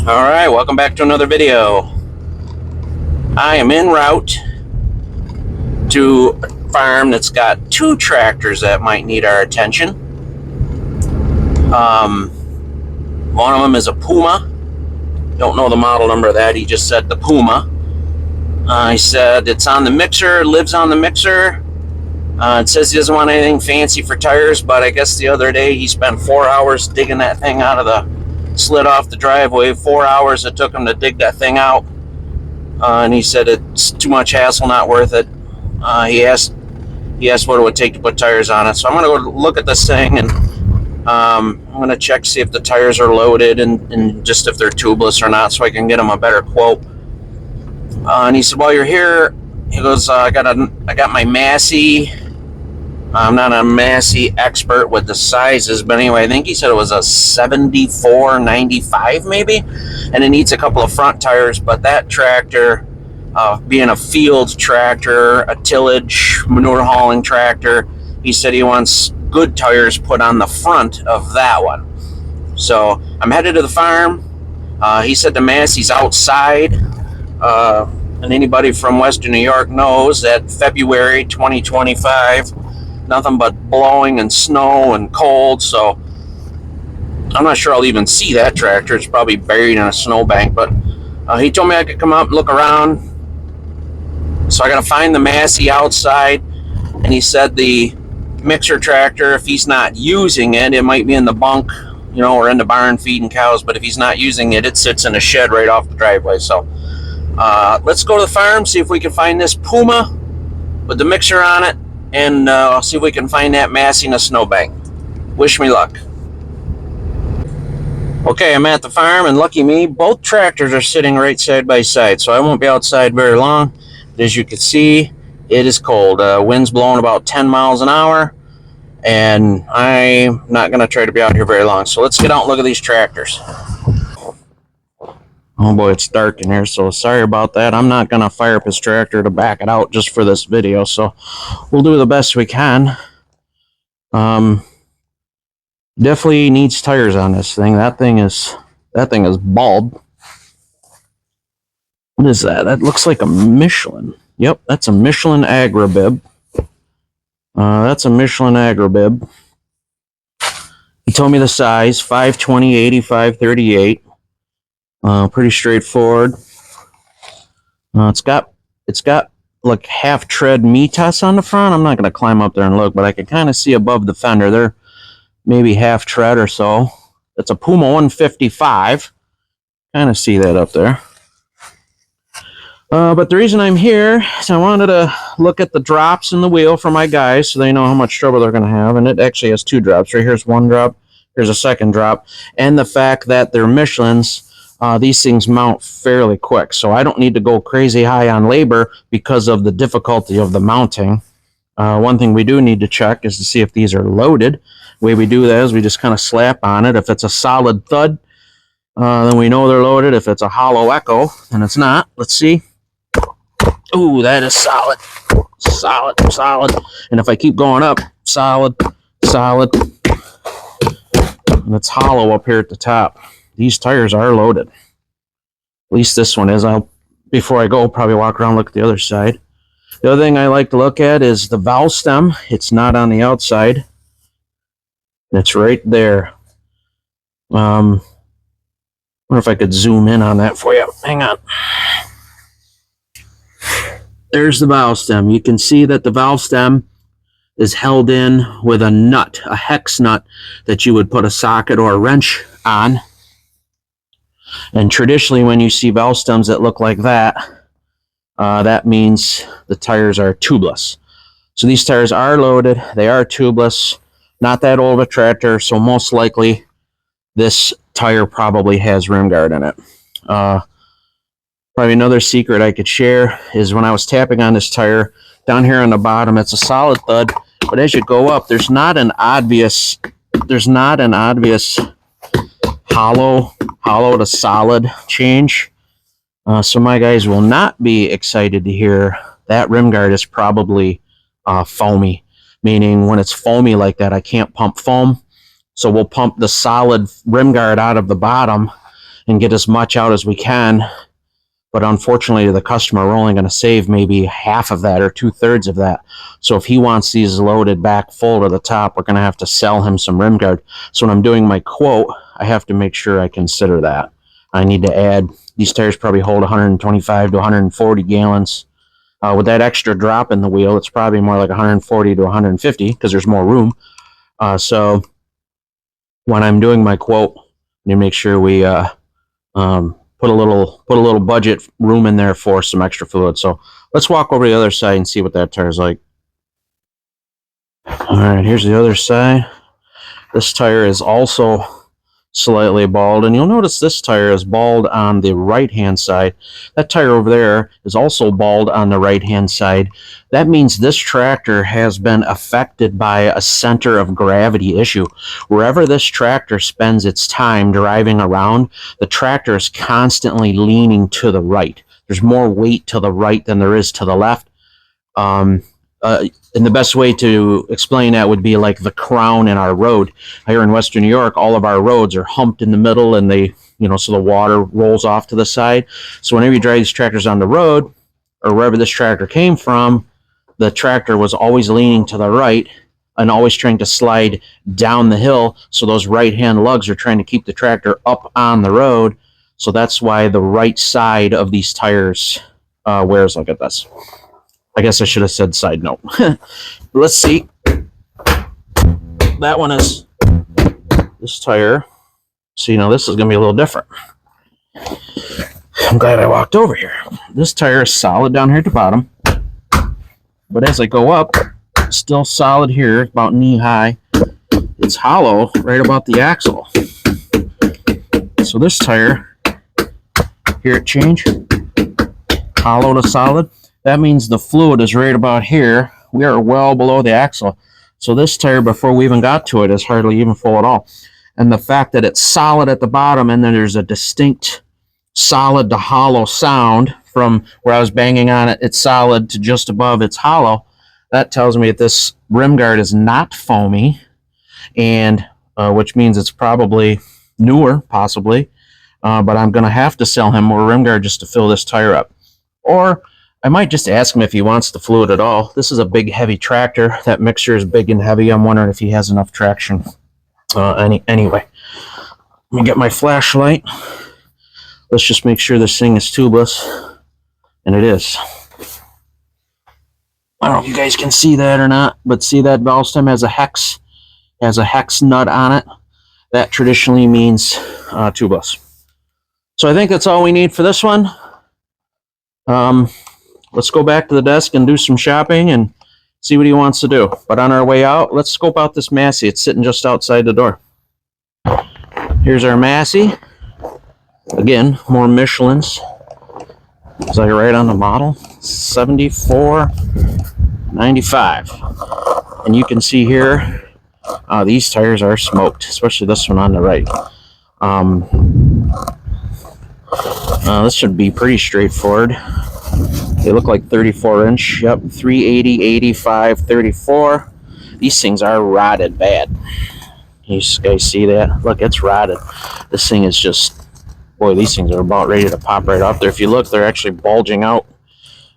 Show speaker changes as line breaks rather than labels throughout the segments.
Alright, welcome back to another video. I am en route to a farm that's got two tractors that might need our attention. One of them is a Puma. Don't know the model number of that, he just said the Puma. He said it's on the mixer, lives on the mixer. It says he doesn't want anything fancy for tires, but I guess the other day he spent 4 hours digging that thing out of the slid off the driveway. 4 hours it took him to dig that thing out, and he said it's too much hassle, not worth it. He asked what it would take to put tires on it, so I'm going to go look at this thing, and I'm going to check, see if the tires are loaded and just if they're tubeless or not, so I can get him a better quote. And he said, while you're here, he goes, I got my Massey. I'm not a Massey expert with the sizes, but anyway, I think he said it was a 74-95 maybe, and it needs a couple of front tires. But that tractor, being a field tractor, a tillage, manure hauling tractor, he said he wants good tires put on the front of that one. So I'm headed to the farm. He said the Massey's outside, and anybody from Western New York knows that February 2025, nothing but blowing and snow and cold, so I'm not sure I'll even see that tractor. It's probably buried in a snowbank, but he told me I could come up and look around. So I gotta find the Massey outside, and he said the mixer tractor, if he's not using it, it might be in the bunk, or in the barn feeding cows, but if he's not using it, it sits in a shed right off the driveway. So let's go to the farm, see if we can find this Puma with the mixer on it, and see if we can find that Massey in a snowbank. Wish me luck. Okay, I'm at the farm, and lucky me, both tractors are sitting right side by side, so I won't be outside very long. But as you can see, it is cold. Wind's blowing about 10 miles an hour, and I'm not going to try to be out here very long. So let's get out and look at these tractors. Oh boy, it's dark in here, so sorry about that. I'm not going to fire up his tractor to back it out just for this video, so we'll do the best we can. Definitely needs tires on this thing. That thing is bald. What is that? That looks like a Michelin. Yep, that's a Michelin Agribib. That's a Michelin Agribib. He told me the size, 520, 85, 38. Pretty straightforward. It's got like half tread Mitas on the front. I'm not going to climb up there and look, but I can kind of see above the fender there, maybe half tread or so. It's a Puma 155. Kind of see that up there. But the reason I'm here is I wanted to look at the drops in the wheel for my guys so they know how much trouble they're going to have. And it actually has two drops. Right here's one drop. Here's a second drop. And the fact that they're Michelins, these things mount fairly quick. So I don't need to go crazy high on labor because of the difficulty of the mounting. One thing we do need to check is to see if these are loaded. The way we do that is we just kind of slap on it. If it's a solid thud, then we know they're loaded. If it's a hollow echo, then it's not. Let's see. Ooh, that is solid. Solid. And if I keep going up, solid. And it's hollow up here at the top. These tires are loaded. At least this one is. Before I go, probably walk around and look at the other side. The other thing I like to look at is the valve stem. It's not on the outside. It's right there. Wonder if I could zoom in on that for you. Hang on. There's the valve stem. You can see that the valve stem is held in with a nut, a hex nut that you would put a socket or a wrench on. And traditionally, when you see valve stems that look like that, that means the tires are tubeless. So these tires are loaded. They are tubeless. Not that old of a tractor, so most likely this tire probably has rim guard in it. Probably another secret I could share is when I was tapping on this tire, down here on the bottom, it's a solid thud, but as you go up, there's not an obvious hollow to solid change. So my guys will not be excited to hear that rim guard is probably foamy, meaning when it's foamy like that, I can't pump foam. So we'll pump the solid rim guard out of the bottom, and get as much out as we can. But unfortunately, the customer, we're only going to save maybe half of that or 2/3 of that. So if he wants these loaded back full to the top, we're going to have to sell him some rim guard. So when I'm doing my quote, I have to make sure I consider that. I need to add, these tires probably hold 125 to 140 gallons. With that extra drop in the wheel, it's probably more like 140 to 150 because there's more room. So when I'm doing my quote, you make sure we put a little budget room in there for some extra fluid. So let's walk over the other side and see what that tire's like. All right, here's the other side. This tire is also slightly bald, and you'll notice this tire is bald on the right hand side. That tire over there is also bald on the right hand side. That means this tractor has been affected by a center of gravity issue. Wherever this tractor spends its time driving around, the tractor is constantly leaning to the right. There's more weight to the right than there is to the left. And the best way to explain that would be like the crown in our road. Here in Western New York, all of our roads are humped in the middle, and they, so the water rolls off to the side. So whenever you drive these tractors on the road, or wherever this tractor came from, the tractor was always leaning to the right and always trying to slide down the hill. So those right-hand lugs are trying to keep the tractor up on the road. So that's why the right side of these tires wears like this. I guess I should have said side note. Let's see. That one is this tire. So, this is going to be a little different. I'm glad I walked over here. This tire is solid down here at the bottom. But as I go up, it's still solid here, about knee high. It's hollow right about the axle. So this tire, here it changed. Hollow to solid. That means the fluid is right about here. We are well below the axle. So this tire, before we even got to it, is hardly even full at all. And the fact that it's solid at the bottom and then there's a distinct solid to hollow sound from where I was banging on it, it's solid, to just above it's hollow, that tells me that this rim guard is not foamy, and which means it's probably newer, possibly. But I'm going to have to sell him more rim guard just to fill this tire up. Or I might just ask him if he wants the fluid at all. This is a big, heavy tractor. That mixture is big and heavy. I'm wondering if he has enough traction. Anyway, let me get my flashlight. Let's just make sure this thing is tubeless. And it is. I don't know if you guys can see that or not, but see that valve stem has a hex nut on it. That traditionally means tubeless. So I think that's all we need for this one. Let's go back to the desk and do some shopping and see what he wants to do. But on our way out, let's scope out this Massey. It's sitting just outside the door. Here's our Massey. Again, more Michelins. Is that right on the model? 74.95. And you can see here, these tires are smoked, especially this one on the right. This should be pretty straightforward. They look like 34-inch. Yep, 380, 85, 34. These things are rotted bad. You guys see that? Look, it's rotted. This thing is just, boy, these things are about ready to pop right off there. If you look, they're actually bulging out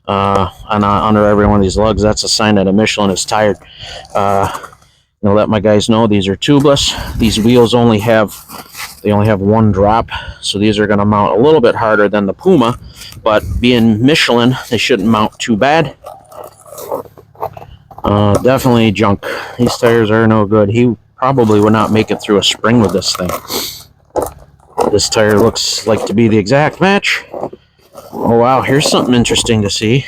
under every one of these lugs. That's a sign that a Michelin is tired. Let my guys know these are tubeless. These wheels only have one drop, so these are going to mount a little bit harder than the Puma, but being Michelin, they shouldn't mount too bad. Definitely junk. These tires are no good. He probably would not make it through a spring with this thing. This tire looks like to be the exact match. Oh wow, here's something interesting to see.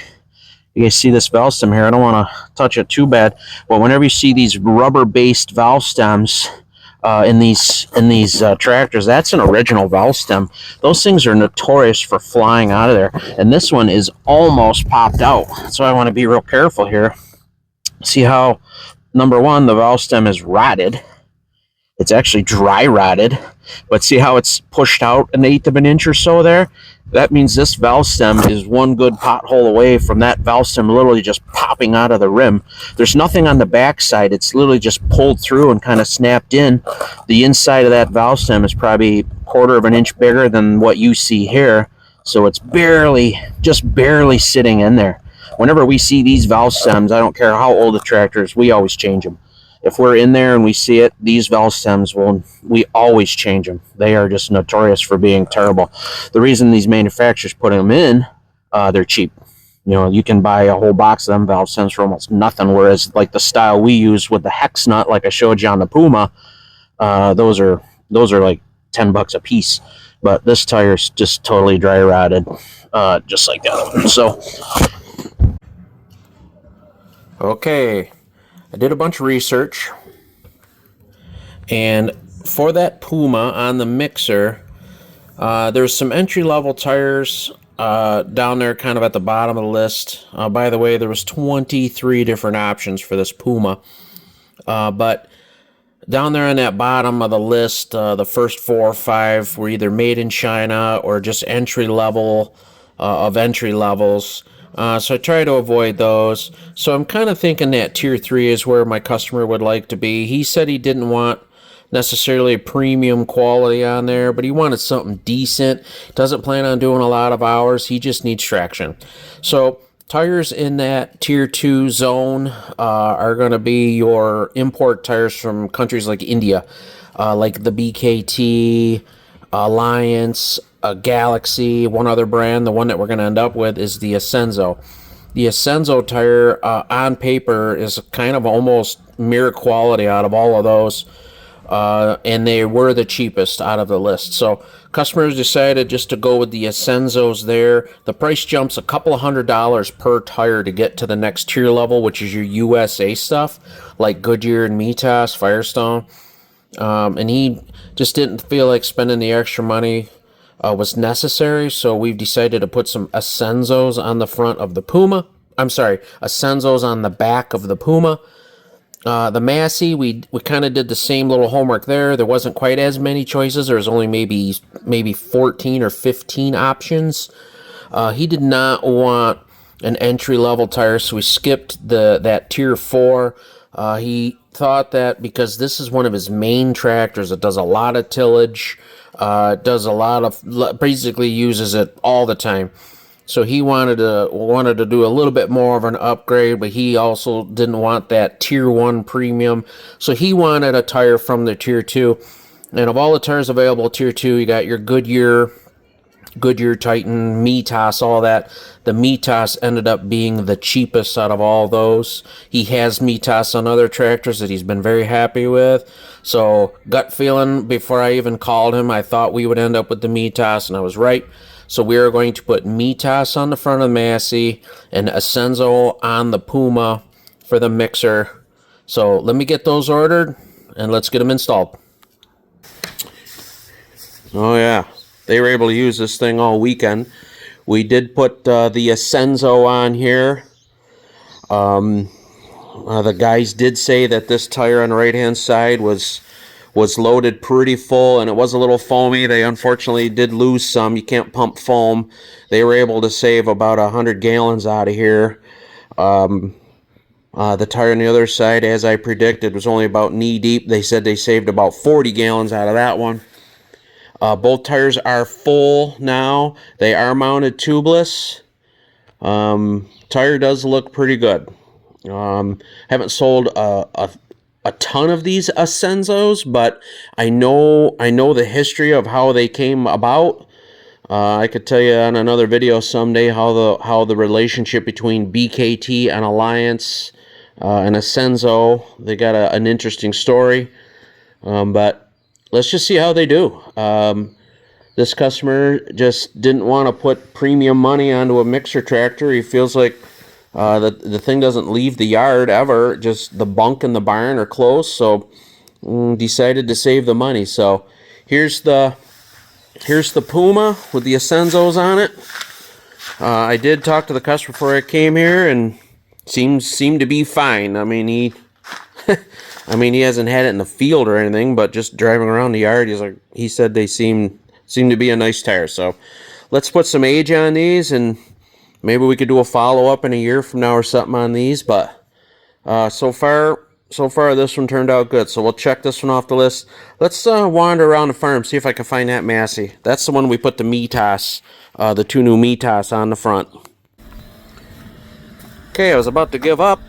You guys see this valve stem here? I don't want to touch it too bad, but whenever you see these rubber-based valve stems in these tractors, that's an original valve stem. Those things are notorious for flying out of there, and this one is almost popped out. So I want to be real careful here. See how, number one, the valve stem is rotted, It's actually dry rotted, but see how it's pushed out 1/8 of an inch or so there? That means this valve stem is one good pothole away from that valve stem literally just popping out of the rim. There's nothing on the back side. It's literally just pulled through and kind of snapped in. The inside of that valve stem is probably 1/4 of an inch bigger than what you see here. So it's barely, just barely sitting in there. Whenever we see these valve stems, I don't care how old the tractor is, we always change them. If we're in there and we see it, these valve stems, we always change them. They are just notorious for being terrible. The reason these manufacturers put them in, they're cheap. You know, you can buy a whole box of them valve stems for almost nothing, whereas like the style we use with the hex nut, like I showed you on the Puma, those are like $10 a piece. But this tire's just totally dry rotted, just like the other one. So, okay, I did a bunch of research, and for that Puma on the mixer, there's some entry-level tires down there kind of at the bottom of the list. By the way, there was 23 different options for this Puma, but down there on that bottom of the list, the first 4 or 5 were either made in China or just entry level of entry levels. So I try to avoid those. So I'm kind of thinking that tier 3 is where my customer would like to be. He said he didn't want necessarily a premium quality on there, but he wanted something decent. Doesn't plan on doing a lot of hours. He just needs traction. So tires in that tier 2 zone are going to be your import tires from countries like India, like the BKT, Alliance, Galaxy. One other brand, the one that we're going to end up with, is the Ascenso. The Ascenso tire on paper is kind of almost mirror quality out of all of those, and they were the cheapest out of the list. So customers decided just to go with the Ascensos there. The price jumps a couple of $100 per tire to get to the next tier level, which is your USA stuff, like Goodyear and Mitas, Firestone. And he just didn't feel like spending the extra money was necessary, so we've decided to put some Ascensos on the front of the Puma. I'm sorry, Ascensos on the back of the Puma. The Massey, we kind of did the same little homework there. There wasn't quite as many choices. There was only maybe 14 or 15 options. He did not want an entry-level tire, so we skipped that tier 4. He thought that because this is one of his main tractors, it does a lot of tillage, does a lot of, basically uses it all the time. So he wanted to do a little bit more of an upgrade, but he also didn't want that tier 1 premium. So he wanted a tire from the tier 2. And of all the tires available tier 2, you got your Goodyear, Titan, Mitas, all that. The Mitas ended up being the cheapest out of all those. He has Mitas on other tractors that he's been very happy with. So gut feeling, before I even called him, I thought we would end up with the Mitas, and I was right. So we are going to put Mitas on the front of the Massey and Ascenso on the Puma for the mixer. So let me get those ordered, and let's get them installed. Oh yeah, they were able to use this thing all weekend. We did put the Ascenso on here. The guys did say that this tire on the right-hand side was loaded pretty full, and it was a little foamy. They unfortunately did lose some. You can't pump foam. They were able to save about 100 gallons out of here. The tire on the other side, as I predicted, was only about knee deep. They said they saved about 40 gallons out of that one. Both tires are full now. They are mounted tubeless. Tire does look pretty good. Haven't sold a ton of these Ascensos, but I know the history of how they came about. I could tell you on another video someday how the relationship between BKT and Alliance and Ascenso, they got an interesting story. But let's just see how they do. This customer just didn't want to put premium money onto a mixer tractor. He feels like the thing doesn't leave the yard ever. Just the bunk and the barn are close, so decided to save the money. So here's the Puma with the Ascensos on it. I did talk to the customer before I came here, and seemed to be fine. I mean, he I mean, he hasn't had it in the field or anything, but just driving around the yard, he said they seem to be a nice tire. So let's put some age on these, and maybe we could do a follow-up in a year from now or something on these. But so far this one turned out good. So we'll check this one off the list. Let's wander around the farm, see if I can find that Massey. That's the one we put the Mitas, the 2 new Mitas on the front. Okay, I was about to give up.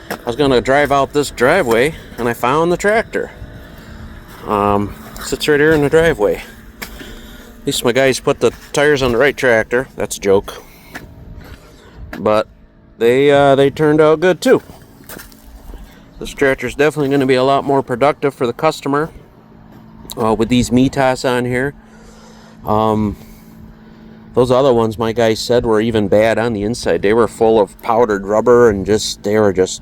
I was going to drive out this driveway, and I found the tractor. Sits right here in the driveway. At least my guys put the tires on the right tractor. That's a joke. But they turned out good too. This tractor is definitely going to be a lot more productive for the customer with these Mitas on here. Those other ones my guys said were even bad on the inside. They were full of powdered rubber and they were just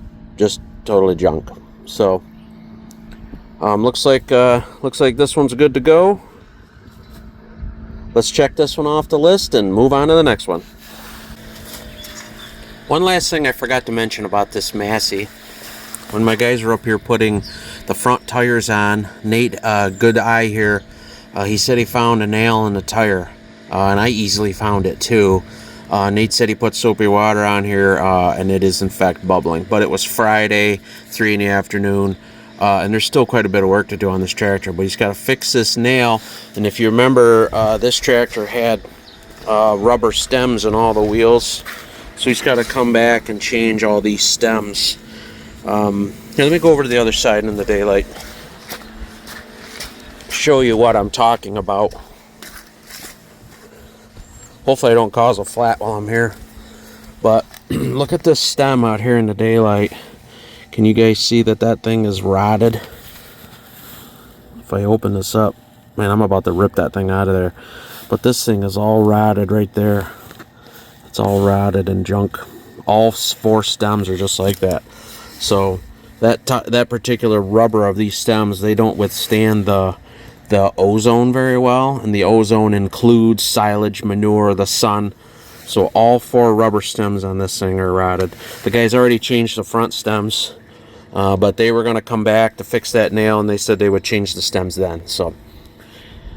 totally junk. So looks like this one's good to go. Let's check this one off the list and move on to the next one. One last thing I forgot to mention about this Massey. When my guys were up here putting the front tires on, Nate, good eye here, he said he found a nail in the tire. And I easily found it too. Nate said he put soapy water on here, and it is in fact bubbling. But it was Friday, 3 in the afternoon, and there's still quite a bit of work to do on this tractor. But he's got to fix this nail. And if you remember, this tractor had rubber stems in all the wheels. So he's got to come back and change all these stems. Here, let me go over to the other side in the daylight. Show you what I'm talking about. Hopefully I don't cause a flat while I'm here. But look at this stem out here in the daylight. Can you guys see that thing is rotted? If I open this up, man, I'm about to rip that thing out of there. But this thing is all rotted right there. It's all rotted and junk. All 4 stems are just like that. So that particular rubber of these stems, they don't withstand the ozone very well, and the ozone includes silage, manure, the sun. So all 4 rubber stems on this thing are rotted. The guys already changed the front stems, but they were going to come back to fix that nail, and they said they would change the stems then. So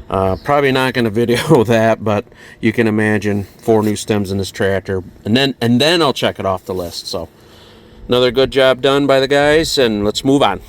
probably not going to video that, but you can imagine 4 new stems in this tractor, and then I'll check it off the list. So another good job done by the guys, and let's move on.